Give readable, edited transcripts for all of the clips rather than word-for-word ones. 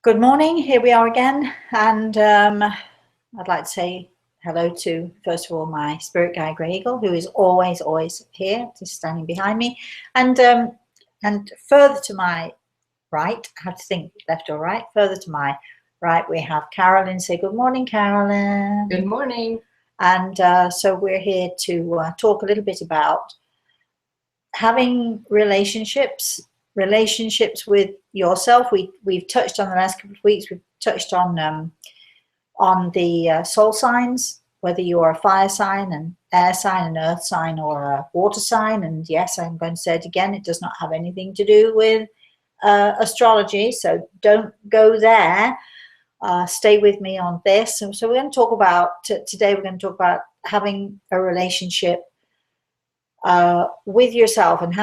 Good morning, here we are again, and I'd like to say hello to, first of all, my spirit guide, Grey Eagle, who is always here, just standing behind me, and further to my right, I have to think left or right, further to my right, we have Carolyn. Say good morning, Carolyn. Good morning. And so we're here to talk a little bit about having relationships with yourself. We've touched on the last couple of weeks. We've touched on the soul signs, whether you are a fire sign, an air sign, an earth sign, or a water sign. And yes, I'm going to say it again, it does not have anything to do with astrology, so don't go there. Stay with me on this. So we're going to talk about today. We're going to talk about having a relationship with yourself, and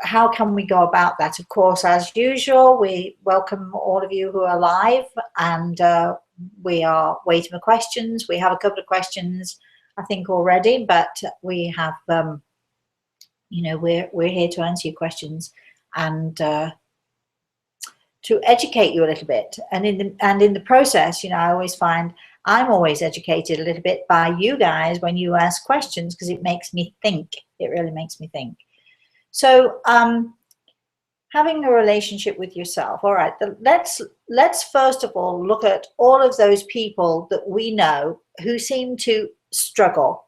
how can we go about that. Of course, as usual, we welcome all of you who are live, and we are waiting for questions. We have a couple of questions, I think, already, but we have we're here to answer your questions and to educate you a little bit. And in the process, I always find I'm always educated a little bit by you guys when you ask questions, because it makes me think. It really makes me think. So having a relationship with yourself. All right, let's first of all look at all of those people that we know who seem to struggle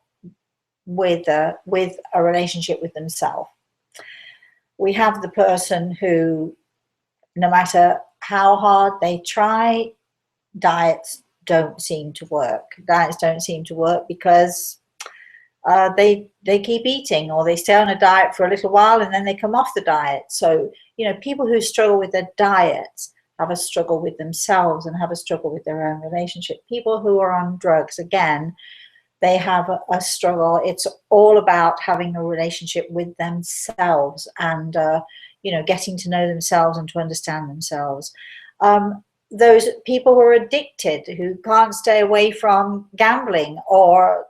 with a relationship with themselves. We have the person who, no matter how hard they try, diets don't seem to work. Diets don't seem to work because they keep eating, or they stay on a diet for a little while and then they come off the diet. So, people who struggle with their diets have a struggle with themselves and have a struggle with their own relationship. People who are on drugs, again, they have a struggle. It's all about having a relationship with themselves and, getting to know themselves and to understand themselves. Those people who are addicted, who can't stay away from gambling, or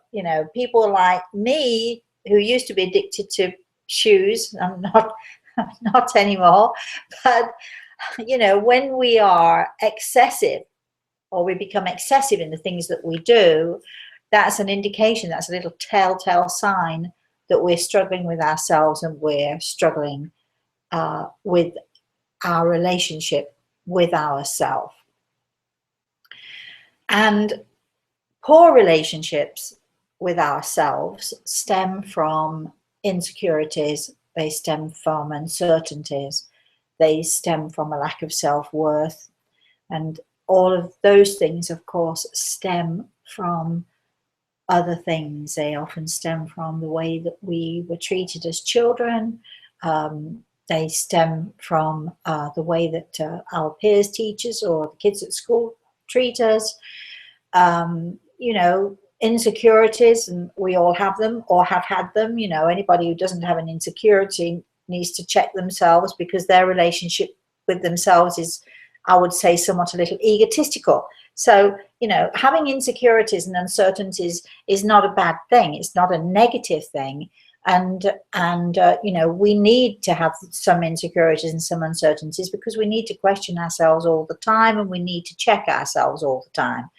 people like me who used to be addicted to shoes. I'm not anymore, but when we are excessive, or we become excessive in the things that we do, that's an indication, that's a little telltale sign that we're struggling with ourselves, and we're struggling with our relationship with ourselves. And poor relationships with ourselves stem from insecurities, they stem from uncertainties, they stem from a lack of self-worth, and all of those things, of course, stem from other things. They often stem from the way that we were treated as children. They stem from the way that our peers, teachers, or the kids at school treat us. Insecurities, and we all have them or have had them. Anybody who doesn't have an insecurity needs to check themselves, because their relationship with themselves is, I would say, somewhat a little egotistical. So, having insecurities and uncertainties is not a bad thing. It's not a negative thing. And we need to have some insecurities and some uncertainties, because we need to question ourselves all the time, and we need to check ourselves all the time.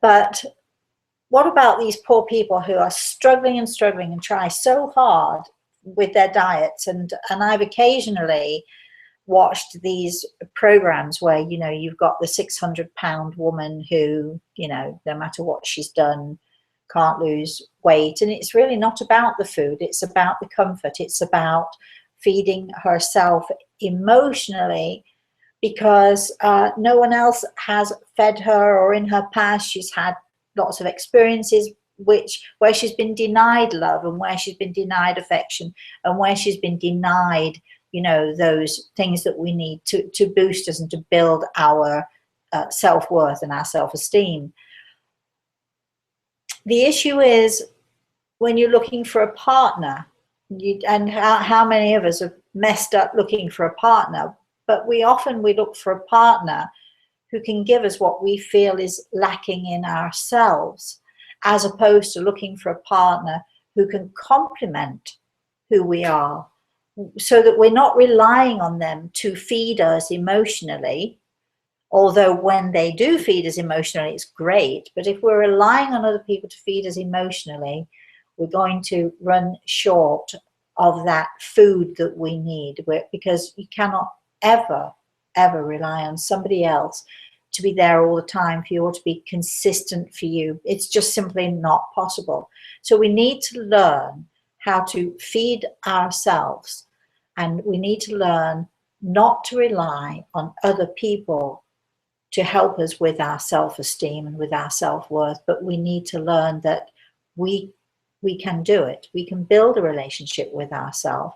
But what about these poor people who are struggling and try so hard with their diets? And I've occasionally watched these programs where, you've got the 600-pound woman who, no matter what she's done, can't lose weight. And it's really not about the food. It's about the comfort. It's about feeding herself emotionally, because no one else has fed her, or in her past she's had lots of experiences where she's been denied love, and where she's been denied affection, and where she's been denied those things that we need to boost us and to build our self-worth and our self-esteem. The issue is, when you're looking for a partner, and how many of us have messed up looking for a partner, but we look for a partner who can give us what we feel is lacking in ourselves, as opposed to looking for a partner who can complement who we are, so that we're not relying on them to feed us emotionally, Although when they do feed us emotionally, it's great. But if we're relying on other people to feed us emotionally, we're going to run short of that food that we need, because you cannot ever, ever rely on somebody else to be there all the time for you or to be consistent for you. It's just simply not possible. So we need to learn how to feed ourselves, and we need to learn not to rely on other people to help us with our self-esteem and with our self-worth, but we need to learn that we can do it. We can build a relationship with ourselves,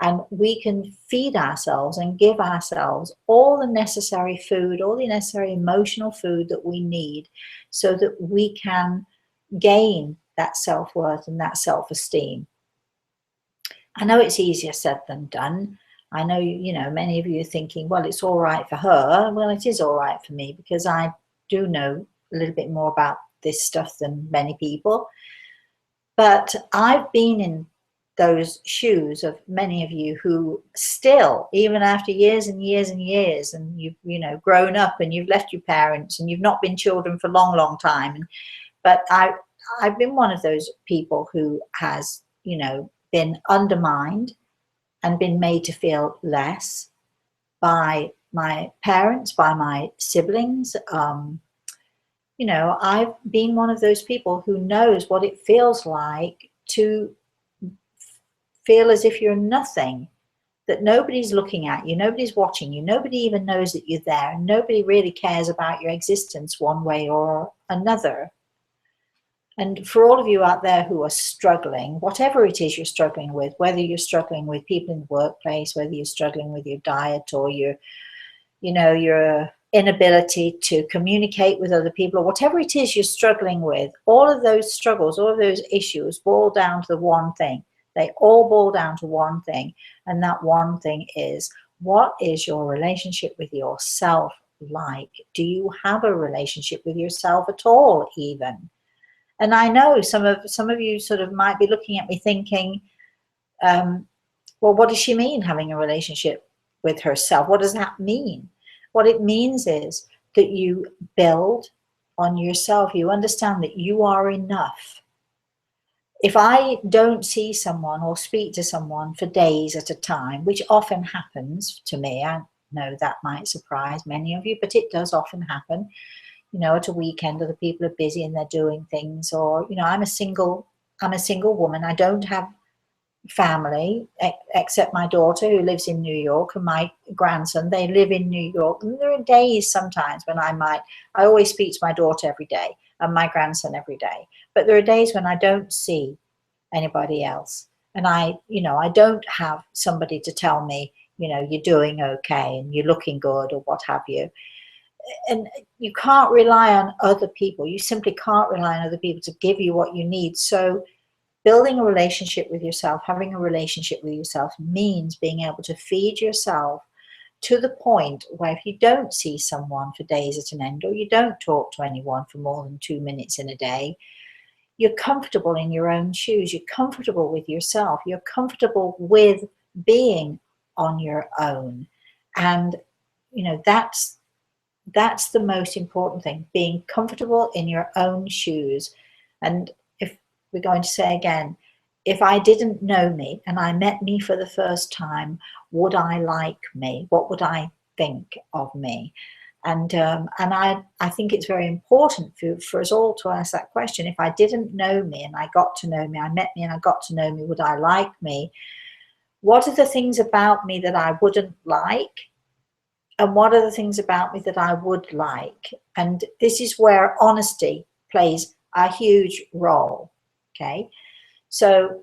and we can feed ourselves and give ourselves all the necessary food, all the necessary emotional food that we need, so that we can gain that self-worth and that self-esteem. I know it's easier said than done. I know, many of you are thinking, well, it's all right for her. Well, it is all right for me, because I do know a little bit more about this stuff than many people. But I've been in those shoes of many of you who still, even after years and years and years, and you've grown up and you've left your parents and you've not been children for a long, long time. But I've been one of those people who has, been undermined and been made to feel less by my parents, by my siblings. I've been one of those people who knows what it feels like to feel as if you're nothing, that nobody's looking at you, nobody's watching you, nobody even knows that you're there, and nobody really cares about your existence one way or another. And for all of you out there who are struggling, whatever it is you're struggling with, whether you're struggling with people in the workplace, whether you're struggling with your diet or your inability to communicate with other people, or whatever it is you're struggling with, all of those struggles, all of those issues boil down to the one thing. They all boil down to one thing, and that one thing is, what is your relationship with yourself like? Do you have a relationship with yourself at all, even? And I know some of you sort of might be looking at me thinking, well, what does she mean, having a relationship with herself? What does that mean? What it means is that you build on yourself. You understand that you are enough. If I don't see someone or speak to someone for days at a time, which often happens to me, I know that might surprise many of you, but it does often happen. At a weekend, other people are busy and they're doing things, or, I'm a single woman. I don't have family except my daughter, who lives in New York, and my grandson. They live in New York. And there are days sometimes when I always speak to my daughter every day and my grandson every day. But there are days when I don't see anybody else. And I don't have somebody to tell me, you're doing okay and you're looking good or what have you. And you can't rely on other people. You simply can't rely on other people to give you what you need. So building a relationship with yourself, having a relationship with yourself, means being able to feed yourself to the point where if you don't see someone for days at an end, or you don't talk to anyone for more than 2 minutes in a day, you're comfortable in your own shoes. You're comfortable with yourself. You're comfortable with being on your own. And, that's the most important thing, being comfortable in your own shoes. And if we're going to say again, if I didn't know me and I met me for the first time, would I like me? What would I think of me? And I think it's very important for us all to ask that question. If I didn't know me and I got to know me, I met me and I got to know me, would I like me? What are the things about me that I wouldn't like? And what are the things about me that I would like? And this is where honesty plays a huge role, okay? So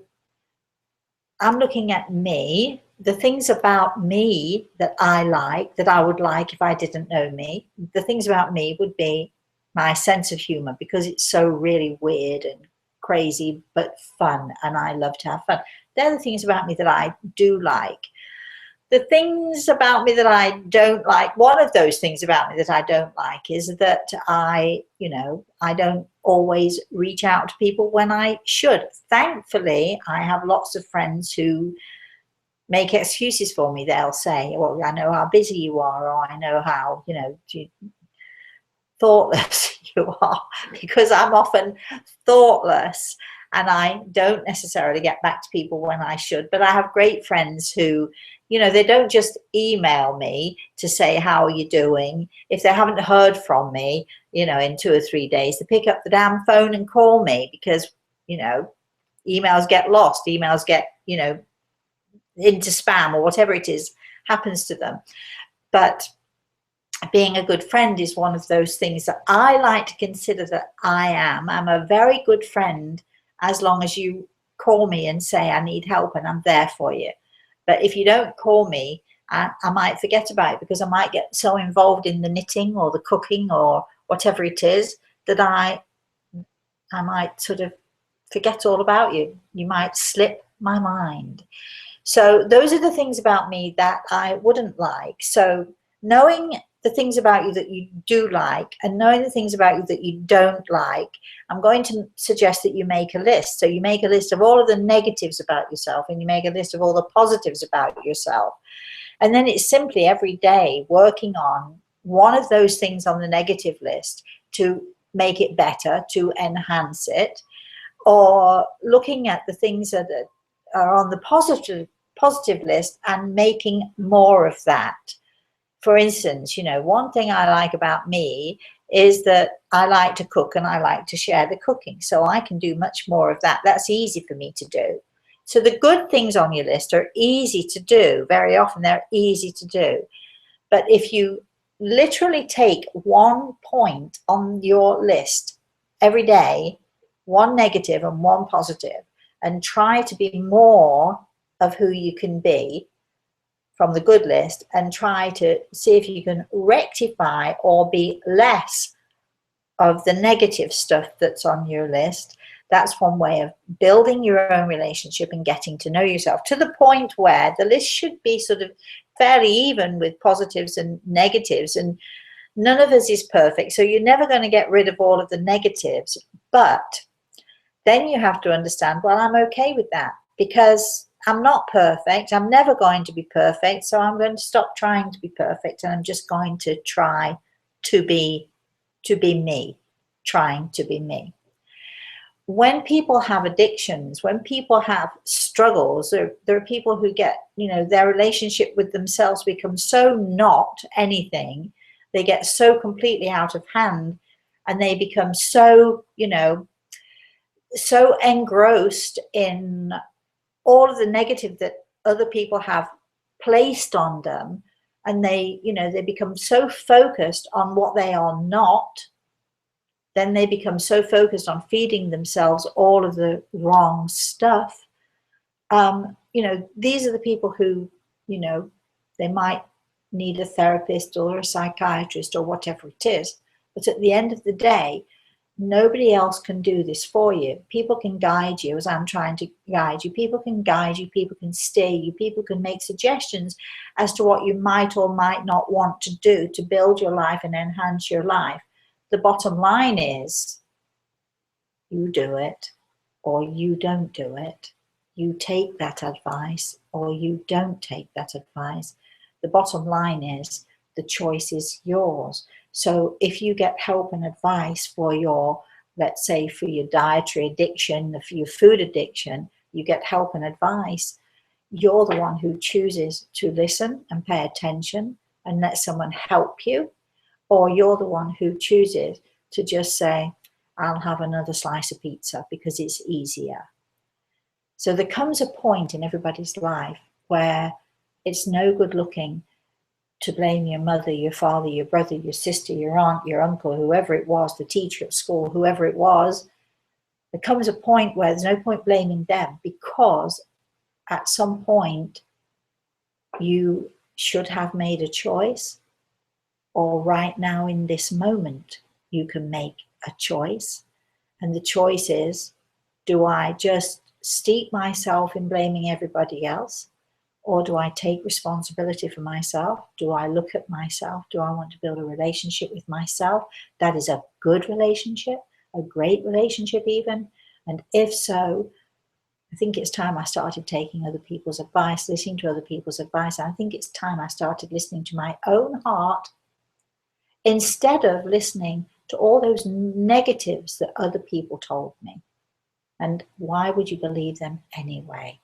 I'm looking at me, the things about me that I like, that I would like if I didn't know me. The things about me would be my sense of humor, because it's so really weird and crazy, but fun, and I love to have fun. They're the things about me that I do like. The things about me that I don't like, one of those things about me that I don't like is that I don't always reach out to people when I should. Thankfully, I have lots of friends who make excuses for me. They'll say, well, I know how busy you are, or I know how, thoughtless you are, because I'm often thoughtless and I don't necessarily get back to people when I should. But I have great friends who, they don't just email me to say, how are you doing? If they haven't heard from me, in 2 or 3 days, they pick up the damn phone and call me, because, emails get lost, emails get, into spam, or whatever it is happens to them. But being a good friend is one of those things that I like to consider that I am. I'm a very good friend as long as you call me and say I need help, and I'm there for you. But if you don't call me, I might forget about it, because I might get so involved in the knitting or the cooking or whatever it is that I might sort of forget all about you. You might slip my mind. So those are the things about me that I wouldn't like. So knowing the things about you that you do like, and knowing the things about you that you don't like, I'm going to suggest that you make a list. So you make a list of all of the negatives about yourself, and you make a list of all the positives about yourself. And then it's simply every day working on one of those things on the negative list to make it better, to enhance it, or looking at the things that are on the positive list and making more of that. For instance, one thing I like about me is that I like to cook, and I like to share the cooking. So I can do much more of that. That's easy for me to do. So the good things on your list are easy to do. Very often they're easy to do. But if you literally take 1 point on your list every day, 1 negative and 1 positive, and try to be more of who you can be from the good list, and try to see if you can rectify or be less of the negative stuff that's on your list. That's one way of building your own relationship and getting to know yourself, to the point where the list should be sort of fairly even with positives and negatives. And none of us is perfect, so you're never going to get rid of all of the negatives. But then you have to understand, well, I'm okay with that, because I'm not perfect. I'm never going to be perfect. So I'm going to stop trying to be perfect, and I'm just going to try to be me, trying to be me. When people have addictions, when people have struggles, there are people who get, their relationship with themselves becomes so not anything. They get so completely out of hand, and they become so, so engrossed in all of the negative that other people have placed on them, and they become so focused on what they are not. Then they become so focused on feeding themselves all of the wrong stuff. These are the people who, they might need a therapist or a psychiatrist or whatever it is. But at the end of the day, nobody else can do this for you. People can guide you, as I'm trying to guide you. People can guide you. People can steer you. People can make suggestions as to what you might or might not want to do to build your life and enhance your life. The bottom line is, you do it or you don't do it. You take that advice or you don't take that advice. The bottom line is, the choice is yours. So if you get help and advice for your, let's say, for your dietary addiction, for your food addiction, you get help and advice, you're the one who chooses to listen and pay attention and let someone help you. Or you're the one who chooses to just say, I'll have another slice of pizza because it's easier. So there comes a point in everybody's life where it's no good looking to blame your mother, your father, your brother, your sister, your aunt, your uncle, whoever it was, the teacher at school, whoever it was. There comes a point where there's no point blaming them, because at some point you should have made a choice, or right now in this moment you can make a choice. And the choice is, do I just steep myself in blaming everybody else? Or do I take responsibility for myself? Do I look at myself? Do I want to build a relationship with myself that is a good relationship, a great relationship even? And if so, I think it's time I started taking other people's advice, listening to other people's advice. I think it's time I started listening to my own heart instead of listening to all those negatives that other people told me. And why would you believe them anyway?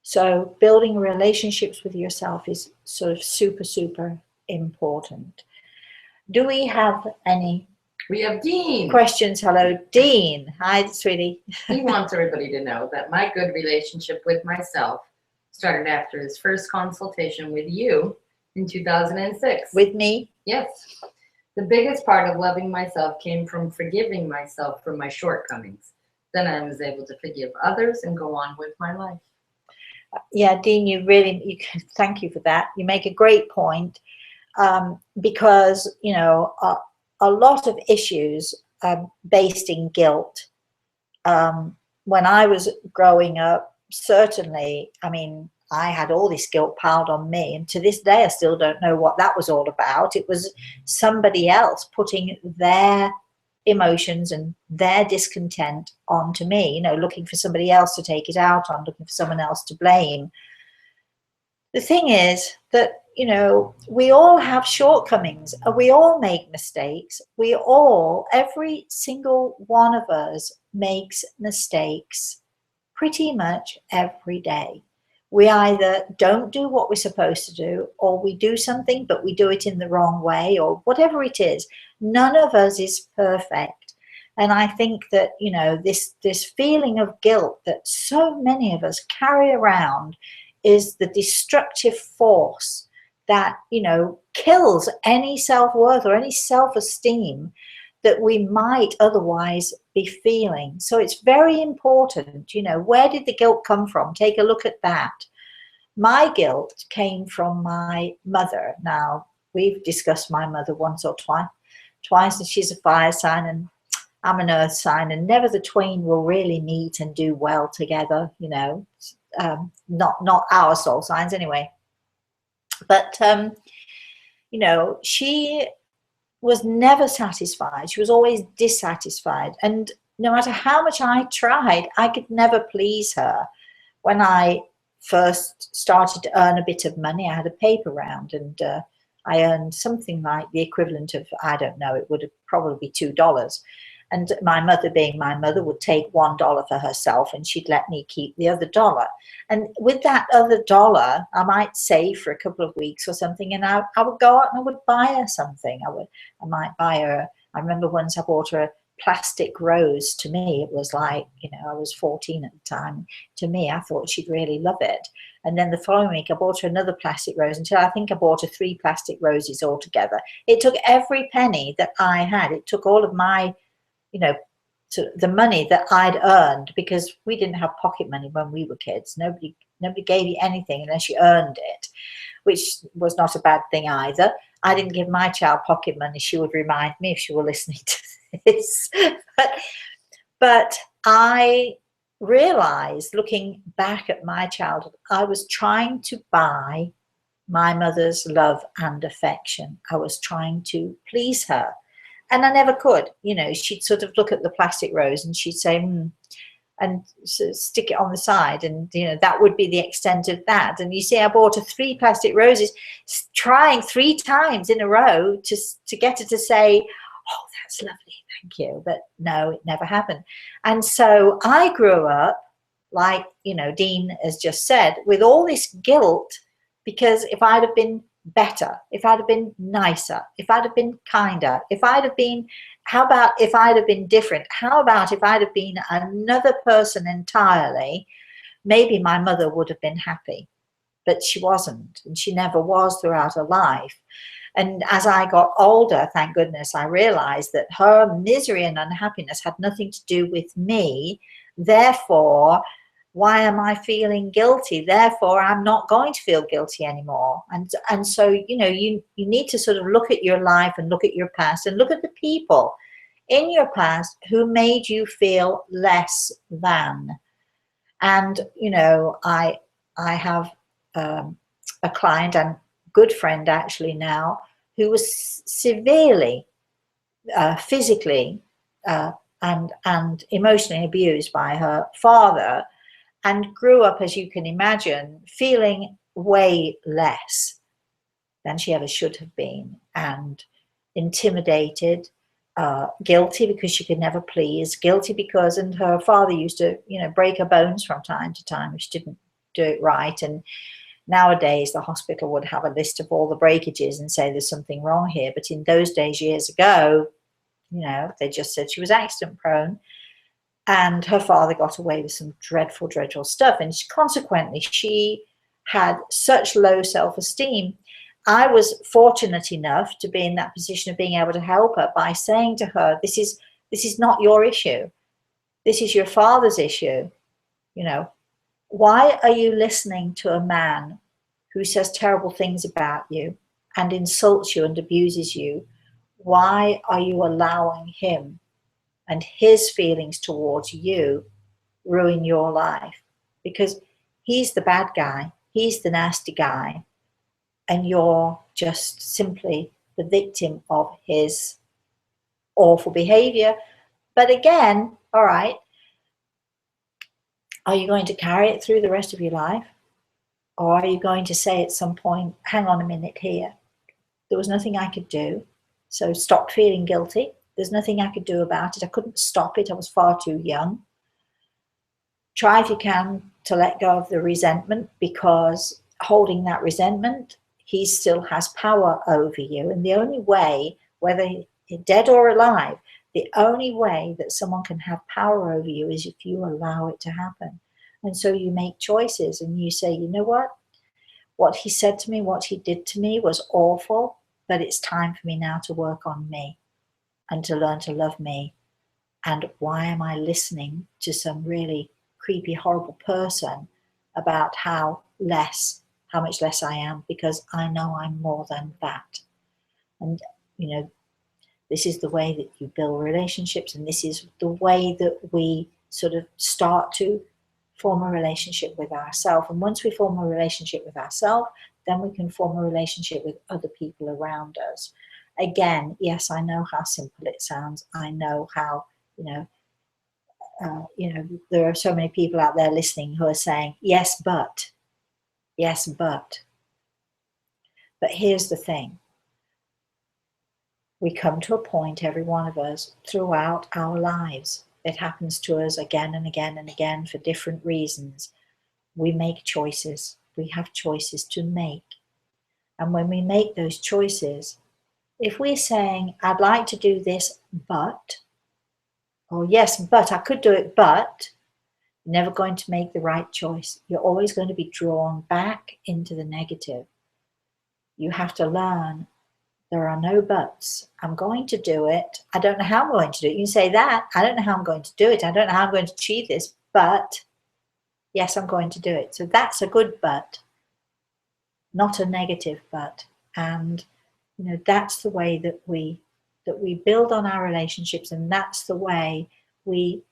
So building relationships with yourself is sort of super, super important. Do we have any? We have Dean. Questions. Hello, Dean. Hi, sweetie. He wants everybody to know that my good relationship with myself started after his first consultation with you in 2006. With me? Yes. The biggest part of loving myself came from forgiving myself for my shortcomings. Then I was able to forgive others and go on with my life. Yeah, Dean, thank you for that. You make a great point, because, you know, a lot of issues are based in guilt. When I was growing up, certainly, I mean, I had all this guilt piled on me, and to this day I still don't know what that was all about. It was somebody else putting their emotions and their discontent onto me, you know, looking for somebody else to take it out on, looking for someone else to blame. The thing is that, you know, we all have shortcomings, we all make mistakes, every single one of us makes mistakes pretty much every day. We either don't do what we're supposed to do, or we do something but we do it in the wrong way, or whatever it is. None of us is perfect. And I think that, you know, this feeling of guilt that so many of us carry around is the destructive force that, you know, kills any self-worth or any self-esteem that we might otherwise be feeling. So it's very important, you know, where did the guilt come from? Take a look at that. My guilt came from my mother. Now, we've discussed my mother once or twice, and she's a fire sign and I'm an earth sign, and never the twain will really meet and do well together, you know. Not our soul signs anyway. But, you know, she was never satisfied. She was always dissatisfied. And no matter how much I tried, I could never please her. When I first started to earn a bit of money, I had a paper round, and I earned something like the equivalent of, I don't know, it would have probably be $2. And my mother, being my mother, would take $1 for herself and she'd let me keep the other $1. And with that other $1, I might save for a couple of weeks or something, and I would go out and I would buy her something. I might buy her, I remember once I bought her a plastic rose. To me, it was like, you know, I was 14 at the time. To me, I thought she'd really love it. And then the following week, I bought her another plastic rose, until I think I bought her 3 plastic roses altogether. It took every penny that I had. It took all of my, you know, the money that I'd earned, because we didn't have pocket money when we were kids. Nobody gave you anything unless you earned it, which was not a bad thing either. I didn't give my child pocket money. She would remind me if she were listening to this. But I realized, looking back at my childhood, I was trying to buy my mother's love and affection. I was trying to please her. And I never could. You know, she'd sort of look at the plastic rose and she'd say, and sort of stick it on the side. And, you know, that would be the extent of that. And you see, I bought her 3 plastic roses, trying 3 times in a row to get her to say, oh, that's lovely, thank you. But no, it never happened. And so I grew up, like, you know, Dean has just said, with all this guilt, because if I'd have been better, if I'd have been nicer, if I'd have been kinder, if I'd have been, how about if I'd have been different? How about if I'd have been another person entirely? Maybe my mother would have been happy, but she wasn't, and she never was throughout her life. And as I got older, thank goodness, I realized that her misery and unhappiness had nothing to do with me. Therefore, why am I feeling guilty? Therefore, I'm not going to feel guilty anymore. And so, you know, you need to sort of look at your life and look at your past and look at the people in your past who made you feel less than. And, you know, I have a client and good friend actually now who was severely physically and emotionally abused by her father, and grew up, as you can imagine, feeling way less than she ever should have been, and intimidated, guilty because she could never please, guilty because, and her father used to, break her bones from time to time if she didn't do it right. And nowadays the hospital would have a list of all the breakages and say there's something wrong here. But in those days, years ago, they just said she was accident prone. And her father got away with some dreadful, dreadful stuff. And consequently, she had such low self-esteem. I was fortunate enough to be in that position of being able to help her by saying to her, this is not your issue. This is your father's issue. Why are you listening to a man who says terrible things about you and insults you and abuses you? Why are you allowing him and his feelings towards you ruin your life? Because he's the bad guy, he's the nasty guy, and you're just simply the victim of his awful behavior. But again, all right, are you going to carry it through the rest of your life? Or are you going to say at some point, hang on a minute here, there was nothing I could do, so stop feeling guilty. There's nothing I could do about it. I couldn't stop it. I was far too young. Try if you can to let go of the resentment, because holding that resentment, he still has power over you. And the only way, whether you're dead or alive, the only way that someone can have power over you is if you allow it to happen. And so you make choices and you say, you know what he said to me, what he did to me was awful, but it's time for me now to work on me and to learn to love me. And why am I listening to some really creepy, horrible person about how much less I am? Because I know I'm more than that. And, this is the way that you build relationships, and this is the way that we sort of start to form a relationship with ourselves. And once we form a relationship with ourselves, then we can form a relationship with other people around us. Again, yes, I know how simple it sounds. I know how, there are so many people out there listening who are saying, yes, but. But here's the thing. We come to a point, every one of us, throughout our lives. It happens to us again and again and again for different reasons. We make choices. We have choices to make. And when we make those choices, if we're saying, I'd like to do this, but, or yes, but I could do it, but, you're never going to make the right choice. You're always going to be drawn back into the negative. You have to learn there are no buts. I'm going to do it. I don't know how I'm going to do it. You can say that. I don't know how I'm going to do it. I don't know how I'm going to achieve this, but yes, I'm going to do it. So that's a good but, not a negative but. And that's the way that we build on our relationships, and that's the way we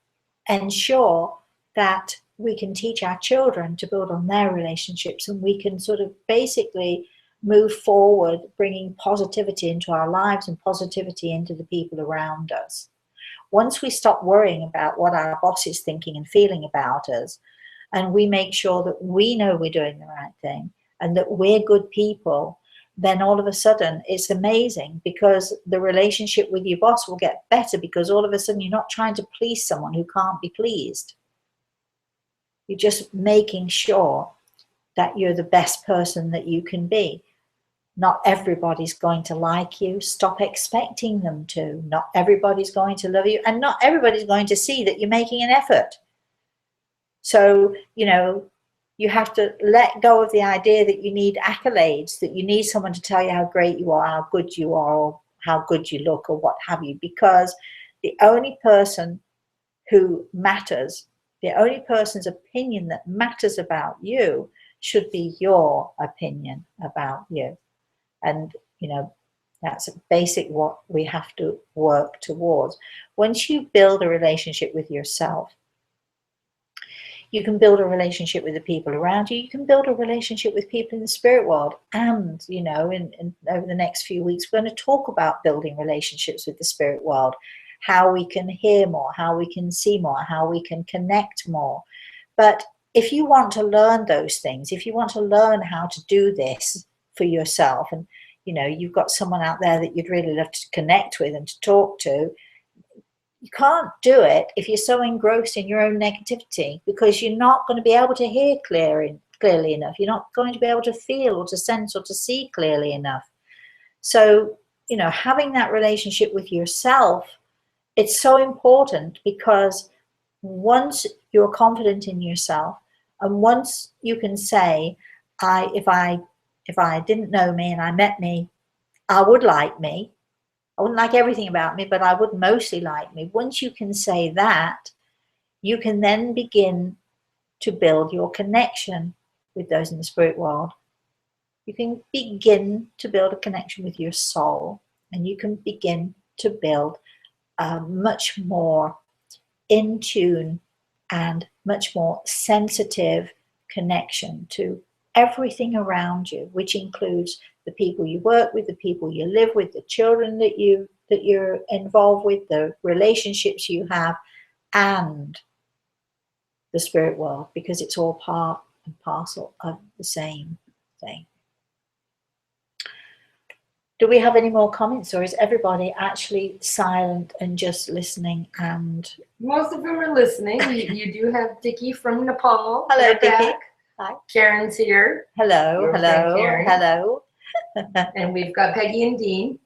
ensure that we can teach our children to build on their relationships, and we can sort of basically move forward, bringing positivity into our lives and positivity into the people around us. Once we stop worrying about what our boss is thinking and feeling about us, and we make sure that we know we're doing the right thing and that we're good people, then all of a sudden it's amazing, because the relationship with your boss will get better, because all of a sudden you're not trying to please someone who can't be pleased. You're just making sure that you're the best person that you can be. Not everybody's going to like you. Stop expecting them to. Not everybody's going to love you, and not everybody's going to see that you're making an effort. So, you have to let go of the idea that you need accolades, that you need someone to tell you how great you are, how good you are, or how good you look, or what have you, because the only person who matters, the only person's opinion that matters about you should be your opinion about you. And, that's basic what we have to work towards. Once you build a relationship with yourself, you can build a relationship with the people around you. You can build a relationship with people in the spirit world. And, in over the next few weeks, we're going to talk about building relationships with the spirit world. how we can hear more, how we can see more, how we can connect more. But if you want to learn those things, if you want to learn how to do this for yourself, and you know you've got someone out there that you'd really love to connect with and to talk to, you can't do it if you're so engrossed in your own negativity, because you're not going to be able to hear clearly enough. You're not going to be able to feel or to sense or to see clearly enough. So, you know, having that relationship with yourself, it's so important, because once you're confident in yourself, and once you can say, if I didn't know me and I met me, I would like me. I wouldn't like everything about me, but I would mostly like me. Once you can say that, you can then begin to build your connection with those in the spirit world. You can begin to build a connection with your soul, and you can begin to build a much more in tune and much more sensitive connection to everything around you, which includes the people you work with, the people you live with, the children that you're involved with, the relationships you have, and the spirit world, because it's all part and parcel of the same thing. Do we have any more comments, or is everybody actually silent and just listening? And most of them are listening. You do have Dickie from Nepal. Hello, Dickie. Hi. Karen's here. Hello, Your hello, hello. And we've got Peggy and Dean.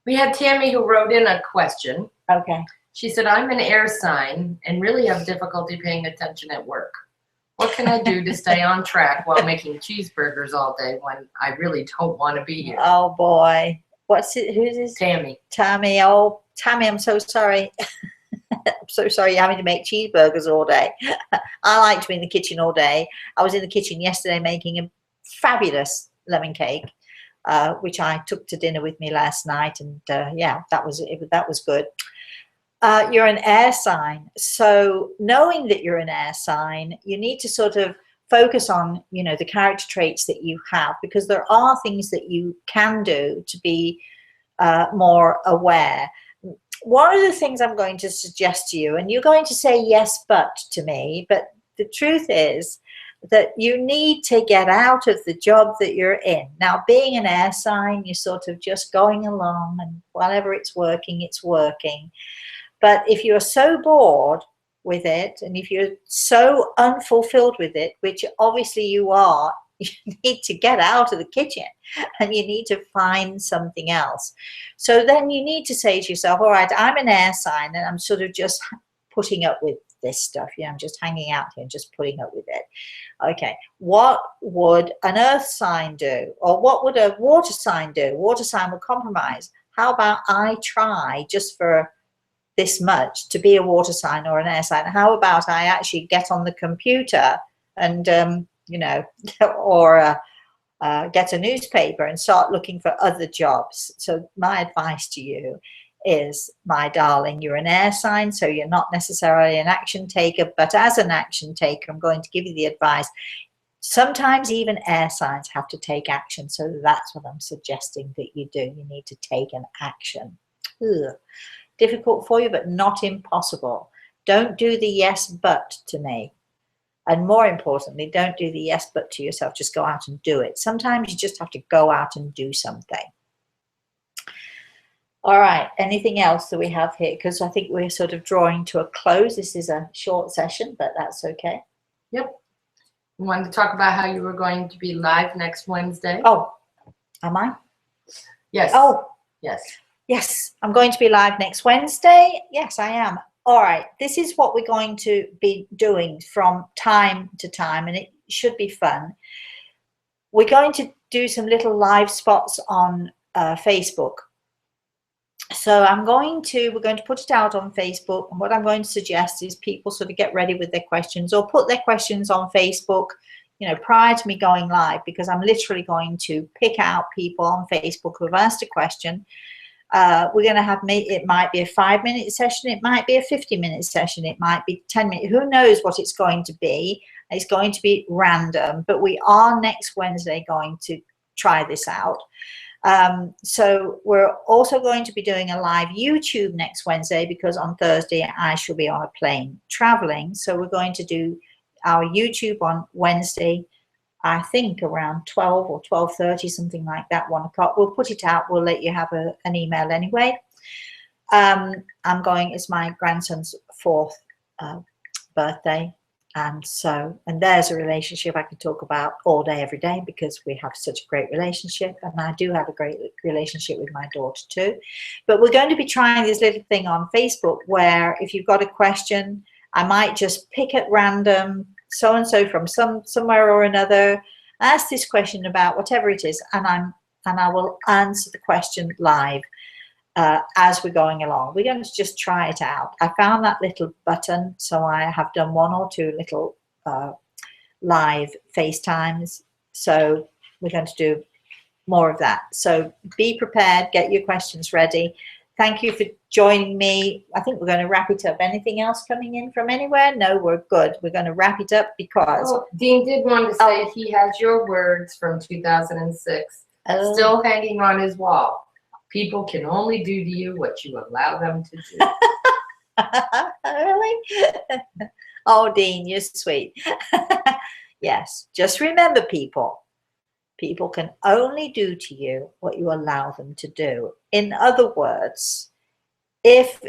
We had Tammy who wrote in a question. Okay. She said, I'm an air sign and really have difficulty paying attention at work. What can I do to stay on track while making cheeseburgers all day when I really don't want to be here? Oh boy. Who's this? Tammy. Tammy. Oh, Tammy, I'm so sorry. I'm so sorry you're having to make cheeseburgers all day. I like to be in the kitchen all day. I was in the kitchen yesterday making a fabulous lemon cake, which I took to dinner with me last night. And yeah, that was good. You're an air sign. So knowing that you're an air sign, you need to sort of focus on, you know, the character traits that you have, because there are things that you can do to be more aware. One of the things I'm going to suggest to you, and you're going to say yes, but to me, but the truth is that you need to get out of the job that you're in. Now, being an air sign, you're sort of just going along, and whatever it's working, it's working. But if you're so bored with it, and if you're so unfulfilled with it, which obviously you are, you need to get out of the kitchen and you need to find something else. So then you need to say to yourself, all right, I'm an air sign and I'm sort of just putting up with this stuff. Yeah, I'm just hanging out here and just putting up with it. Okay, what would an earth sign do? Or what would a water sign do? Water sign would compromise. How about I try just for this much to be a water sign or an air sign? How about I actually get on the computer and you know, or get a newspaper and start looking for other jobs? So my advice to you is, my darling, you're an air sign, so you're not necessarily an action taker, but as an action taker, I'm going to give you the advice. Sometimes even air signs have to take action, so that's what I'm suggesting that you do. You need to take an action. Ugh. Difficult for you, but not impossible. Don't do the yes, but to me. And more importantly, don't do the yes, but to yourself. Just go out and do it. Sometimes you just have to go out and do something. All right. Anything else that we have here? Because I think we're sort of drawing to a close. This is a short session, but that's okay. Yep. We wanted to talk about how you were going to be live next Wednesday. Oh, am I? Yes. Oh, yes. Yes, I'm going to be live next Wednesday. Yes, I am. All right. This is what we're going to be doing from time to time, and it should be fun. We're going to do some little live spots on Facebook. So we're going to put it out on Facebook, and what I'm going to suggest is people sort of get ready with their questions, or put their questions on Facebook, you know, prior to me going live, because I'm literally going to pick out people on Facebook who have asked a question. We're going to have, it might be a 5-minute session, it might be a 50-minute session, it might be 10 minutes, who knows what it's going to be. It's going to be random, but we are next Wednesday going to try this out. So we're also going to be doing a live YouTube next Wednesday, because on Thursday I shall be on a plane traveling. So we're going to do our YouTube on Wednesday, I think around 12 or 12:30, something like that, 1 o'clock. We'll put it out. We'll let you have an email anyway. It's my grandson's 4th birthday. And there's a relationship I can talk about all day, every day, because we have such a great relationship. And I do have a great relationship with my daughter too. But we're going to be trying this little thing on Facebook where if you've got a question, I might just pick at random, so-and-so from somewhere or another, ask this question about whatever it is, and I will answer the question live. As we're going along, we're going to just try it out. I found that little button, so I have done 1 or 2 little live FaceTimes. So we're going to do more of that. So be prepared, get your questions ready. Thank you for joining me. I think we're going to wrap it up. Anything else coming in from anywhere? No, we're good. We're going to wrap it up because Dean did want to say he has your words from 2006 still hanging on his wall. People can only do to you what you allow them to do. Really? Oh, Dean, you're sweet. Yes, just remember, people can only do to you what you allow them to do. In other words, if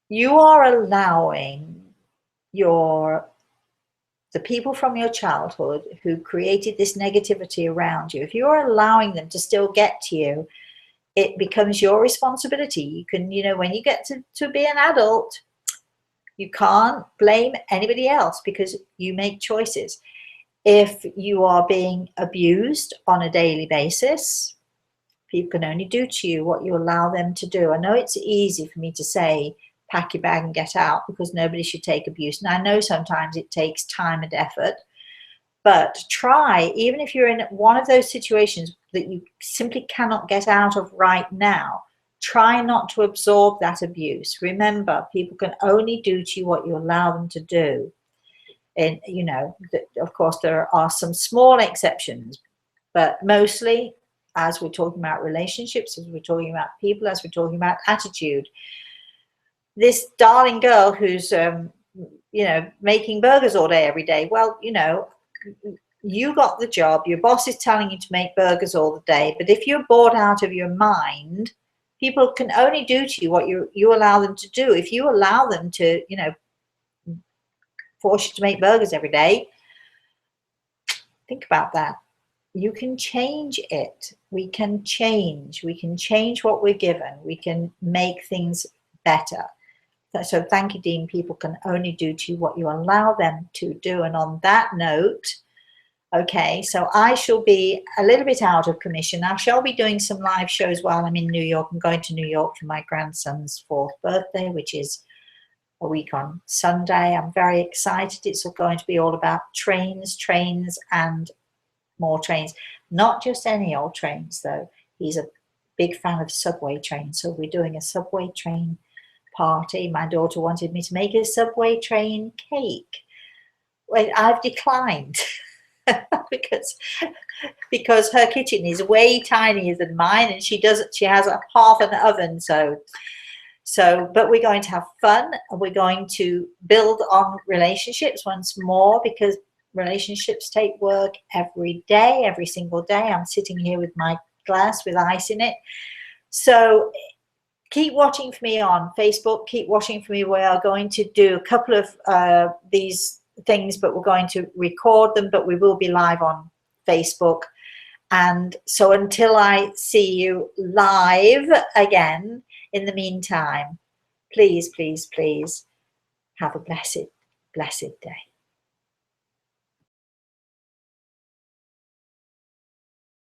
you are allowing the people from your childhood who created this negativity around you, if you're allowing them to still get to you, it becomes your responsibility. You can, when you get to be an adult, you can't blame anybody else because you make choices. If you are being abused on a daily basis, people can only do to you what you allow them to do. I know it's easy for me to say, pack your bag and get out, because nobody should take abuse. And I know sometimes it takes time and effort. But try, even if you're in one of those situations that you simply cannot get out of right now, try not to absorb that abuse. Remember, people can only do to you what you allow them to do. And, of course, there are some small exceptions, but mostly, as we're talking about relationships, as we're talking about people, as we're talking about attitude, this darling girl who's, making burgers all day, every day, well, you got the job, your boss is telling you to make burgers all the day, but if you're bored out of your mind, people can only do to you what you allow them to do. If you allow them to, force you to make burgers every day, think about that. You can change it. We can change what we're given. We can make things better. So thank you, Dean. People can only do to you what you allow them to do. And on that note, okay, so I shall be a little bit out of commission. I shall be doing some live shows while I'm in New York. I'm going to New York for my grandson's 4th birthday, which is a week on Sunday. I'm very excited. It's going to be all about trains, and more trains. Not just any old trains, though. He's a big fan of subway trains, so we're doing a subway train party. My daughter wanted me to make a subway train cake. Well, I've declined because her kitchen is way tinier than mine, and she has a half an oven. But we're going to have fun, and we're going to build on relationships once more, because relationships take work every day, every single day. I'm sitting here with my glass with ice in it. So keep watching for me on Facebook. Keep watching for me. We are going to do a couple of these things, but we're going to record them, but we will be live on Facebook. And so until I see you live again, in the meantime, please, please, please have a blessed, blessed day.